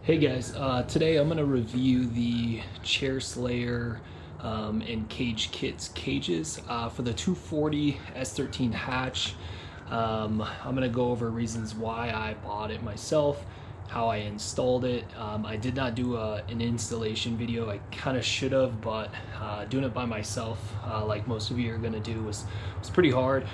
Hey guys, today I'm going to review the Chairslayer and CageKits cages for the 240 S13 hatch. I'm going to go over reasons why I bought it myself, how I installed it. I did not do an installation video. I kind of should have, but doing it by myself, like most of you are going to do, was pretty hard.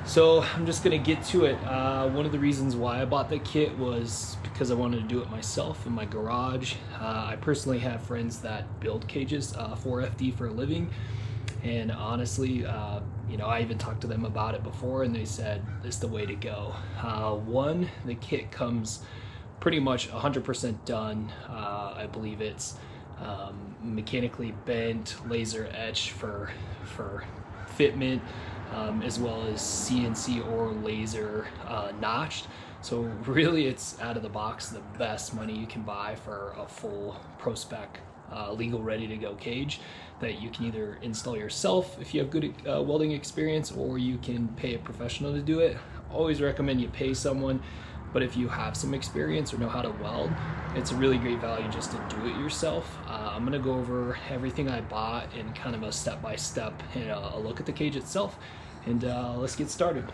So I'm just gonna get to it. One of the reasons why I bought the kit was because I wanted to do it myself in my garage. I personally have friends that build cages for FD for a living, and honestly, I even talked to them about it before, and they said this is the way to go. One, the kit comes pretty much 100% done. I believe it's mechanically bent, laser etched for fitment. As well as CNC or laser notched. So really it's out of the box the best money you can buy for a full pro spec legal ready to go cage that you can either install yourself if you have good welding experience, or you can pay a professional to do it. Always recommend you pay someone, but if you have some experience or know how to weld, it's a really great value just to do it yourself. I'm gonna go over everything I bought in kind of a step-by-step and a look at the cage itself, and let's get started.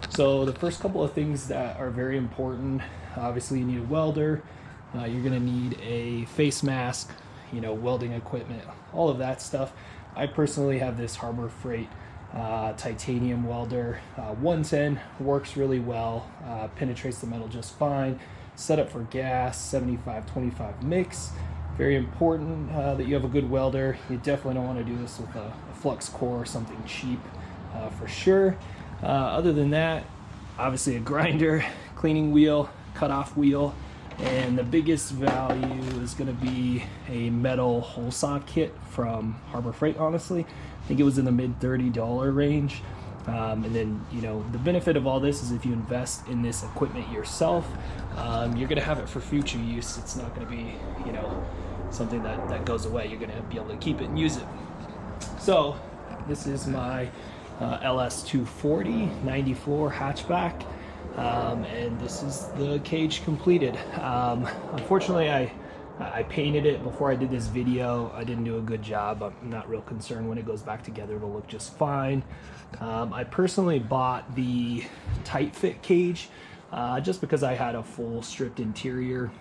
So the first couple of things that are very important, obviously you need a welder, you're gonna need a face mask, welding equipment, all of that stuff. I personally have this Harbor Freight titanium welder, 110, works really well, penetrates the metal just fine. Set up for gas, 75-25 mix. Very important that you have a good welder. You definitely don't want to do this with a flux core or something cheap for sure. Other than that, obviously a grinder, cleaning wheel, cutoff wheel, and the biggest value is going to be a metal hole saw kit from Harbor Freight. Honestly, I think it was in the mid $30 range. And then, the benefit of all this is if you invest in this equipment yourself, you're going to have it for future use. It's not going to be, something that goes away. You're going to be able to keep it and use it. So this is my LS 240 94 hatchback. And this is the cage completed. Unfortunately, I painted it before I did this video. I didn't do a good job. I'm not real concerned. When it goes back together, it'll look just fine. I personally bought the tight fit cage just because I had a full stripped interior.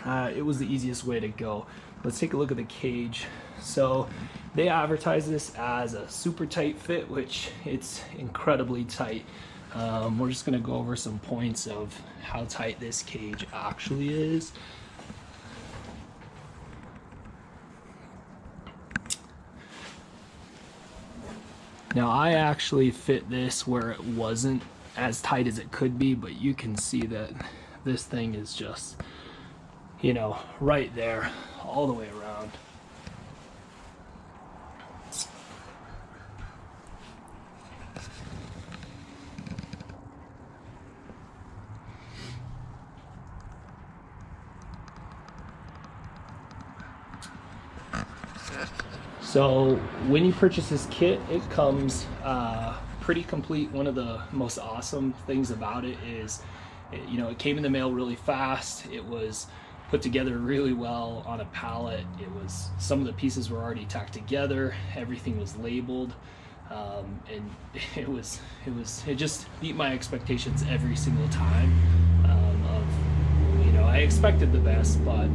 It was the easiest way to go. Let's take a look at the cage. So they advertise this as a super tight fit, which it's incredibly tight. We're just going to go over some points of how tight this cage actually is. Now I actually fit this where it wasn't as tight as it could be, but you can see that this thing is just, right there all the way around. So when you purchase this kit, it comes pretty complete. One of the most awesome things about it is, it came in the mail really fast. It was put together really well on a pallet. Some of the pieces were already tacked together. Everything was labeled, and it just beat my expectations every single time. I expected the best, but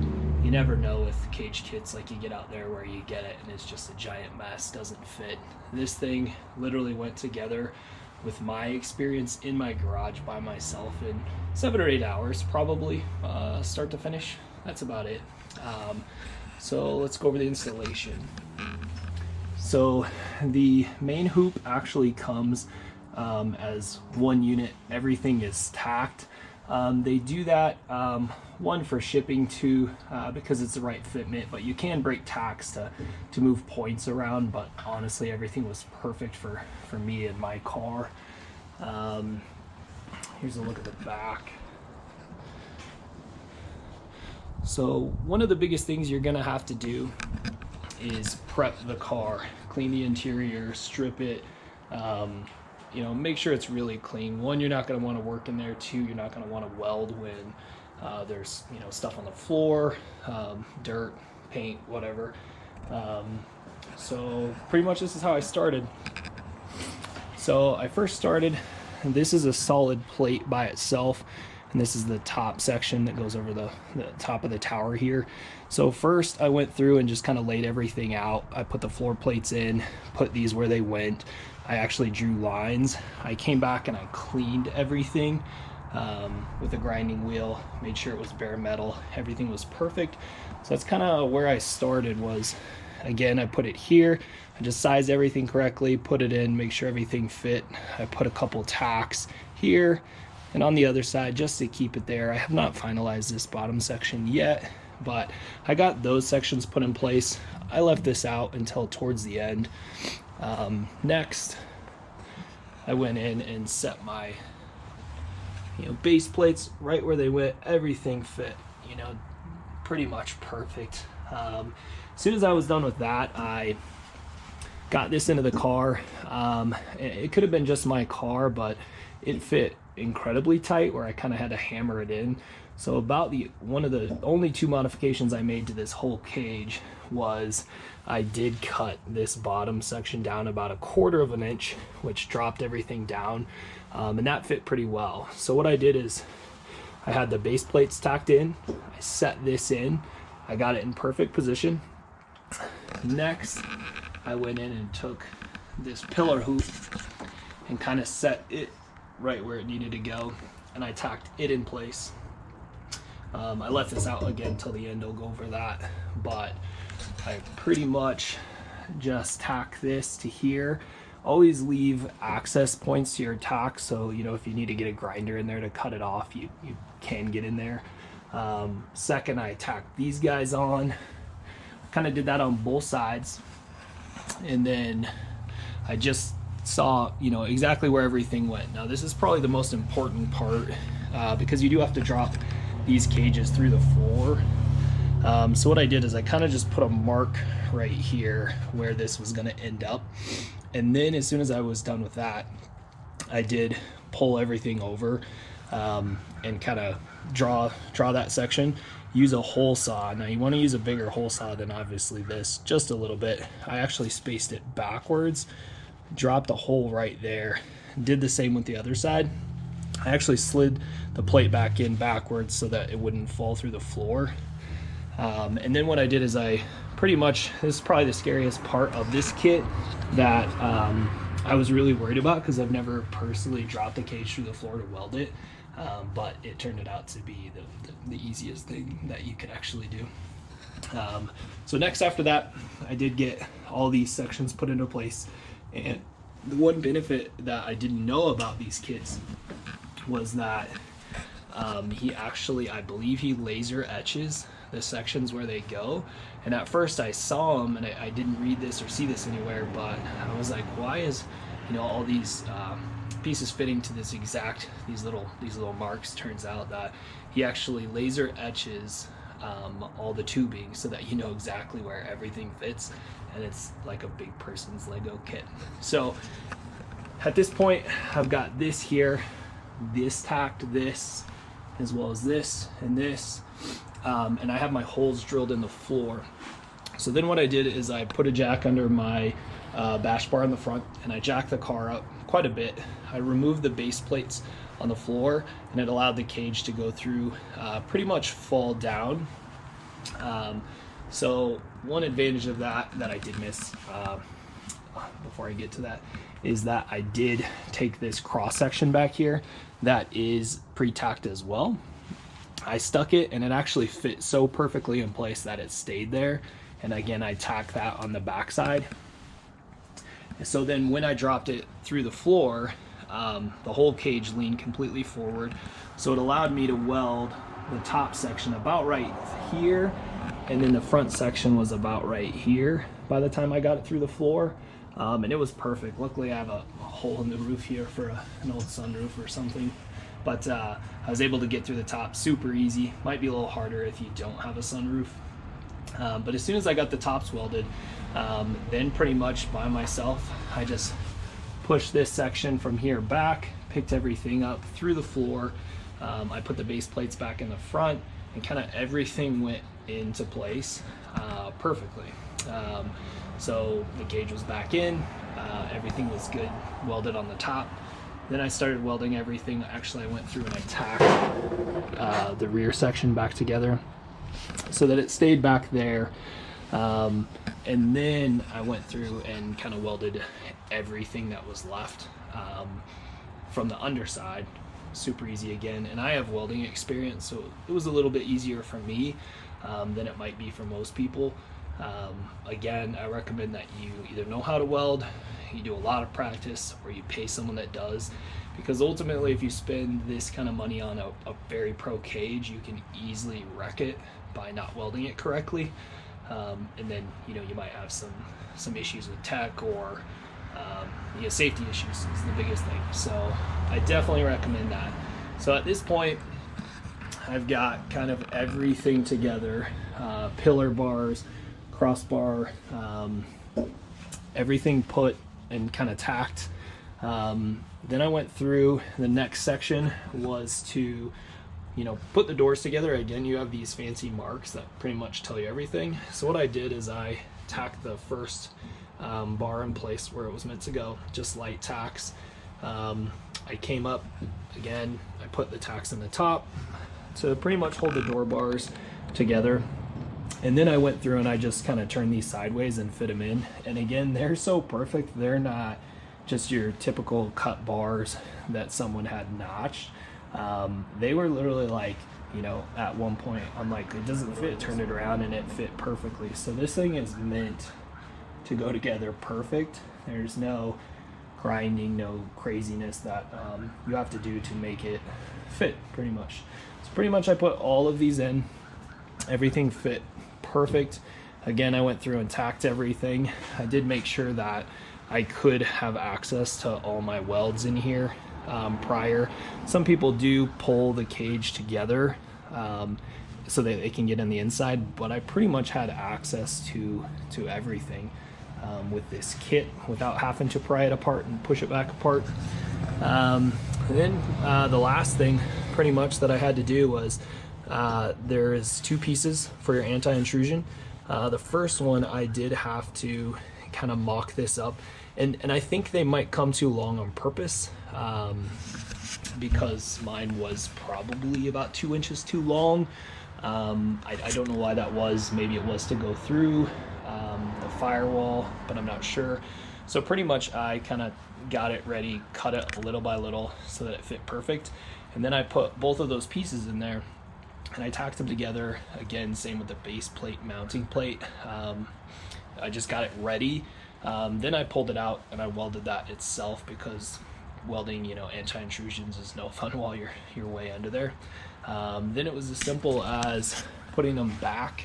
you never know with cage kits. Like, you get out there where you get it and it's just a giant mess, doesn't fit. This thing literally went together with my experience in my garage by myself in 7 or 8 hours, probably, start to finish. That's about it. So let's go over the installation. So the main hoop actually comes as one unit. Everything is tacked. They do that, one, for shipping, two, because it's the right fitment, but you can break tacks to move points around, but honestly everything was perfect for me and my car. Here's a look at the back. So one of the biggest things you're gonna have to do is prep the car, clean the interior, strip it, make sure it's really clean. One, you're not going to want to work in there. Two, you're not going to want to weld when There's, you know, stuff on the floor, dirt, paint, whatever. So pretty much this is how I started. So I first started, and this is a solid plate by itself, and this is the top section that goes over the top of the tower here. So first I went through and just kind of laid everything out. I put the floor plates in, put these where they went. I actually drew lines. I came back and I cleaned everything with a grinding wheel, made sure it was bare metal, everything was perfect. So that's kind of where I started. Was, again, I put it here, I just sized everything correctly, put it in, make sure everything fit. I put a couple tacks here and on the other side just to keep it there. I have not finalized this bottom section yet, but I got those sections put in place. I left this out until towards the end. Next, I went in and set my, you know, base plates right where they went. Everything fit, you know, pretty much perfect. As soon as I was done with that, I got this into the car. It could have been just my car, but it fit incredibly tight where I kind of had to hammer it in. So about one of the only two modifications I made to this whole cage was I did cut this bottom section down about 1/4 of an inch, which dropped everything down, and that fit pretty well. So what I did is I had the base plates tacked in, I set this in, I got it in perfect position. Next, I went in and took this pillar hoop and kind of set it right where it needed to go, and I tacked it in place. I left this out again till the end, I'll go over that, but I pretty much just tack this to here. Always leave access points to your tack, so you know, if you need to get a grinder in there to cut it off, you can get in there. Second, I tacked these guys on. Kind of did that on both sides, and then I just saw, you know, exactly where everything went. Now this is probably the most important part, because you do have to drop these cages through the floor. So what I did is I kind of just put a mark right here where this was going to end up, and then as soon as I was done with that, I did pull everything over and kind of draw that section. Use a hole saw. Now you want to use a bigger hole saw than obviously this, just a little bit. I actually spaced it backwards, dropped a hole right there, did the same with the other side. I actually slid the plate back in backwards so that it wouldn't fall through the floor. And then what I did is I pretty much, this is probably the scariest part of this kit that I was really worried about, because I've never personally dropped a cage through the floor to weld it, but it turned out to be the easiest thing that you could actually do. So next after that, I did get all these sections put into place, and the one benefit that I didn't know about these kits was that he actually, I believe he laser etches the sections where they go. And at first I saw him and I didn't read this or see this anywhere, but I was like, why is, you know, all these pieces fitting to this exact, these little marks? Turns out that he actually laser etches all the tubing so that you know exactly where everything fits, and it's like a big person's Lego kit. So at this point I've got this here, this tacked, this as well as this and this, and I have my holes drilled in the floor. So then what I did is I put a jack under my bash bar in the front, and I jacked the car up quite a bit. I removed the base plates on the floor, and it allowed the cage to go through, pretty much fall down. So one advantage of that I did miss, before I get to that, is that I did take this cross section back here that is pre-tacked as well. I stuck it and it actually fit so perfectly in place that it stayed there, and again I tacked that on the back side. So then when I dropped it through the floor, the whole cage leaned completely forward, so it allowed me to weld the top section about right here, and then the front section was about right here by the time I got it through the floor, and it was perfect. Luckily I have a hole in the roof here for an old sunroof or something, but I was able to get through the top super easy. Might be a little harder if you don't have a sunroof, but as soon as I got the tops welded, then pretty much by myself I just pushed this section from here back, picked everything up through the floor, I put the base plates back in the front, and kind of everything went into place perfectly. So the cage was back in, everything was good, welded on the top. Then I started welding everything. Actually, I went through and I tacked the rear section back together so that it stayed back there. And then I went through and kind of welded everything that was left from the underside. Super easy again, and I have welding experience, so it was a little bit easier for me than it might be for most people. Again, I recommend that you either know how to weld, you do a lot of practice, or you pay someone that does, because ultimately if you spend this kind of money on a very pro cage, you can easily wreck it by not welding it correctly. And then you might have some issues with tech, or safety issues is the biggest thing. So I definitely recommend that. So at this point, I've got kind of everything together, pillar bars, crossbar, everything put and kind of tacked. Then I went through, the next section was to put the doors together. Again, you have these fancy marks that pretty much tell you everything. So what I did is I tacked the first bar in place where it was meant to go, just light tacks. I came up again, I put the tacks in the top to pretty much hold the door bars together. And then I went through and I just kind of turned these sideways and fit them in. And again, they're so perfect. They're not just your typical cut bars that someone had notched. They were literally like, at one point I'm like, it doesn't fit, turned it around and it fit perfectly. So this thing is meant to go together perfect. There's no grinding, no craziness that you have to do to make it fit, pretty much. So pretty much I put all of these in, everything fit perfect. Again, I went through and tacked everything. I did make sure that I could have access to all my welds in here prior. Some people do pull the cage together so that they can get in the inside, but I pretty much had access to everything with this kit without having to pry it apart and push it back apart. Then the last thing pretty much that I had to do was there is two pieces for your anti-intrusion. The first one I did have to kind of mock this up, and I think they might come too long on purpose because mine was probably about 2 inches too long. I don't know why that was. Maybe it was to go through the firewall, but I'm not sure. So pretty much I kind of got it ready, cut it little by little so that it fit perfect, and then I put both of those pieces in there and I tacked them together. Again, same with the base plate, mounting plate. I just got it ready. Then I pulled it out and I welded that itself, because welding, anti-intrusions is no fun while you're way under there. Then it was as simple as putting them back,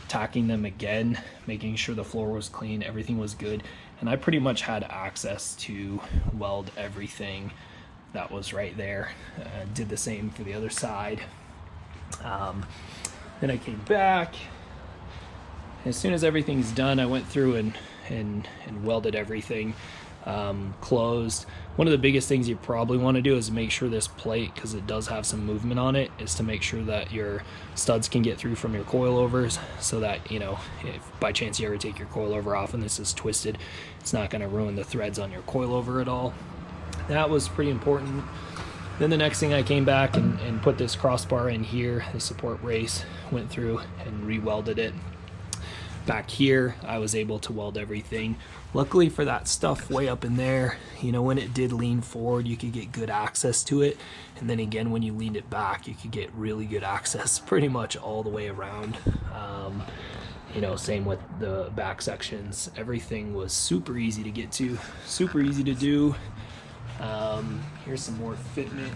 tacking them again, making sure the floor was clean, everything was good, and I pretty much had access to weld everything that was right there. Did the same for the other side. Then I came back. As soon as everything's done, I went through and welded everything closed. One of the biggest things you probably want to do is make sure this plate, because it does have some movement on it, is to make sure that your studs can get through from your coilovers, so that if by chance you ever take your coilover off and this is twisted, it's not going to ruin the threads on your coilover at all. That was pretty important. Then the next thing, I came back and put this crossbar in here, the support brace, went through and re-welded it. Back here, I was able to weld everything. Luckily for that stuff way up in there, when it did lean forward, you could get good access to it. And then again, when you leaned it back, you could get really good access pretty much all the way around. Same with the back sections. Everything was super easy to get to, super easy to do. Here's some more fitment.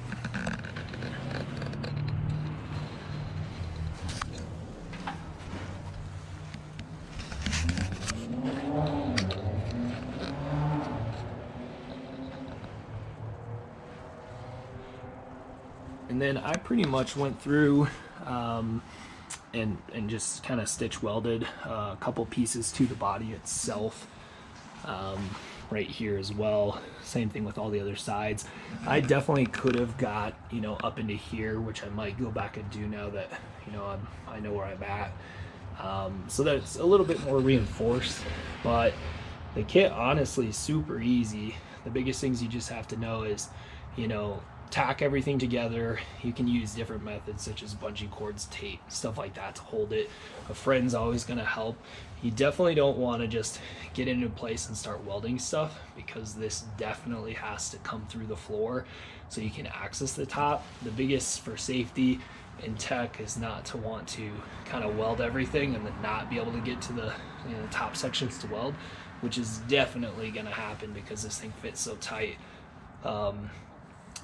And then I pretty much went through and just kind of stitch welded a couple pieces to the body itself. right here as well. Same thing with all the other sides. I definitely could have got, you know, up into here, which I might go back and do now that, you know, I know where I'm at. So that's a little bit more reinforced, but the kit honestly is super easy. The biggest things you just have to know is, you know, tack everything together. You can use different methods such as bungee cords, tape, stuff like that to hold it. A friend's always going to help. You definitely don't want to just get into place and start welding stuff, because this definitely has to come through the floor so you can access the top. The biggest for safety in tech is not to want to kind of weld everything and then not be able to get to the, you know, top sections to weld, which is definitely going to happen because this thing fits so tight.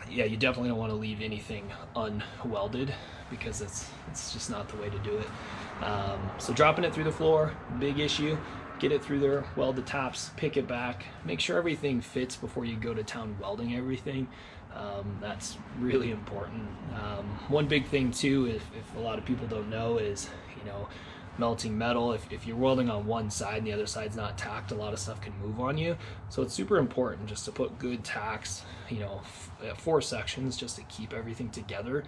Yeah, you definitely don't want to leave anything unwelded, because it's just not the way to do it. So dropping it through the floor, big issue. Get it through there, weld the tops, pick it back, make sure everything fits before you go to town welding everything. That's really important. One big thing too, if a lot of people don't know, is, you know, melting metal. If you're welding on one side and the other side's not tacked, a lot of stuff can move on you. So it's super important just to put good tacks, you know, 4 sections just to keep everything together,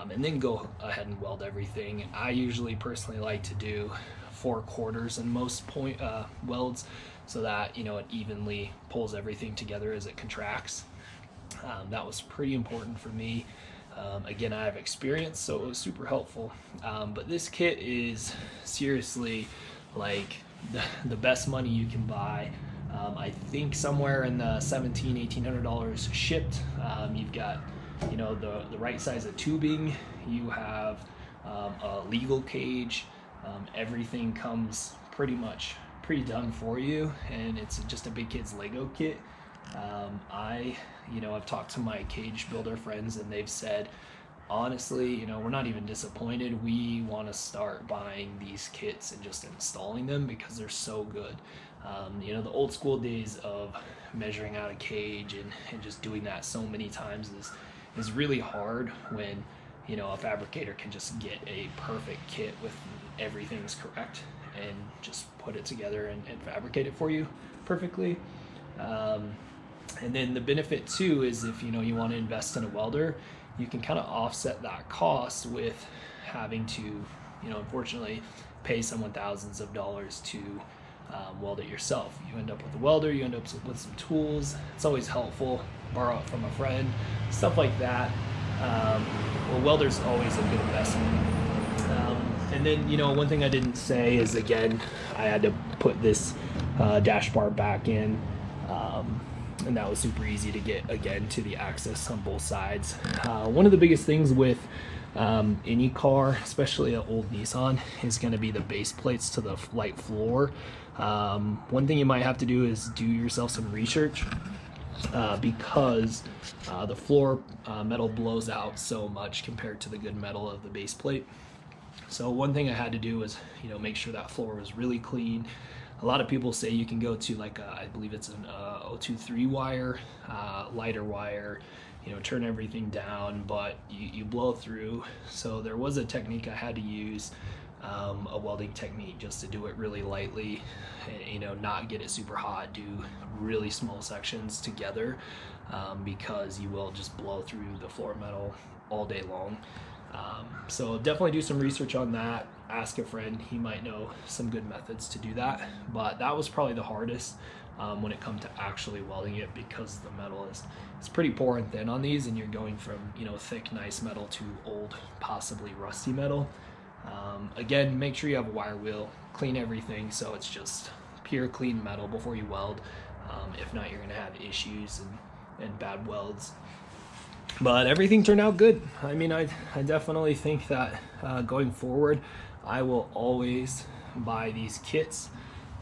and then go ahead and weld everything. I usually personally like to do 4/4 in most point welds, so that, you know, it evenly pulls everything together as it contracts. That was pretty important for me. Again, I have experience, so it was super helpful. But this kit is seriously like the best money you can buy. I think somewhere in the $1,700–1,800 shipped. You've got, you know, the right size of tubing. You have a legal cage. Everything comes pretty much pre-done for you, and it's just a big kid's Lego kit. I've talked to my cage builder friends, and they've said, honestly, you know, we're not even disappointed. We want to start buying these kits and just installing them because they're so good. You know, the old school days of measuring out a cage and just doing that so many times is really hard when, you know, a fabricator can just get a perfect kit with everything's correct and just put it together and fabricate it for you perfectly. And then the benefit too is, if, you know, you want to invest in a welder, you can kind of offset that cost with having to, you know, unfortunately pay someone thousands of dollars to weld it yourself. You end up with a welder, you end up with some tools. It's always helpful. Borrow it from a friend, stuff like that. Well, welder's always a good investment. And then, you know, one thing I didn't say is, again, I had to put this dash bar back in. And that was super easy to get, again, to the access on both sides. One of the biggest things with any car, especially an old Nissan, is going to be the base plates to the light floor. One thing you might have to do is do yourself some research, because the floor metal blows out so much compared to the good metal of the base plate. So one thing I had to do was, you know, make sure that floor was really clean. A lot of people say you can go to like I believe it's an 023 wire, lighter wire, you know, turn everything down, but you blow through. So there was a technique I had to use, a welding technique, just to do it really lightly, and, you know, not get it super hot, do really small sections together, because you will just blow through the floor metal all day long. So definitely do some research on that. Ask a friend, he might know some good methods to do that. But that was probably the hardest when it comes to actually welding it, because the metal is pretty poor and thin on these, and you're going from, you know, thick, nice metal to old, possibly rusty metal. Again, make sure you have a wire wheel, clean everything so it's just pure clean metal before you weld. If not, you're gonna have issues and bad welds. But everything turned out good. I mean, I definitely think that going forward, I will always buy these kits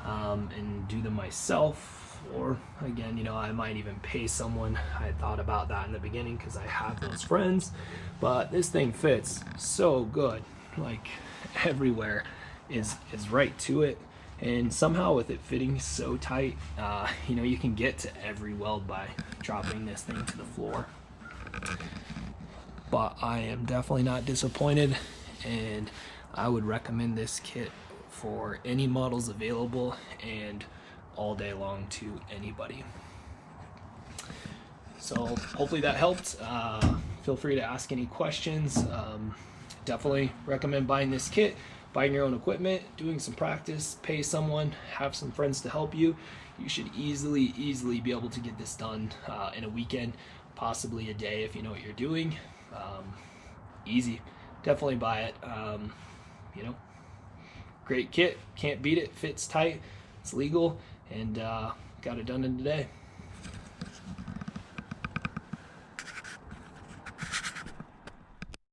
and do them myself. Or again, you know, I might even pay someone. I thought about that in the beginning because I have those friends. But this thing fits so good. Like, everywhere is right to it. And somehow with it fitting so tight, you know, you can get to every weld by dropping this thing to the floor. But I am definitely not disappointed, and I would recommend this kit for any models available. And all day long to anybody. So hopefully that helped. Feel free to ask any questions. Definitely recommend buying this kit, buying your own equipment, doing some practice, pay someone, have some friends to help you. You should easily be able to get this done in a weekend, possibly a day if you know what you're doing. Easy. Definitely buy it. You know, great kit, can't beat it, fits tight, it's legal, and got it done in a day.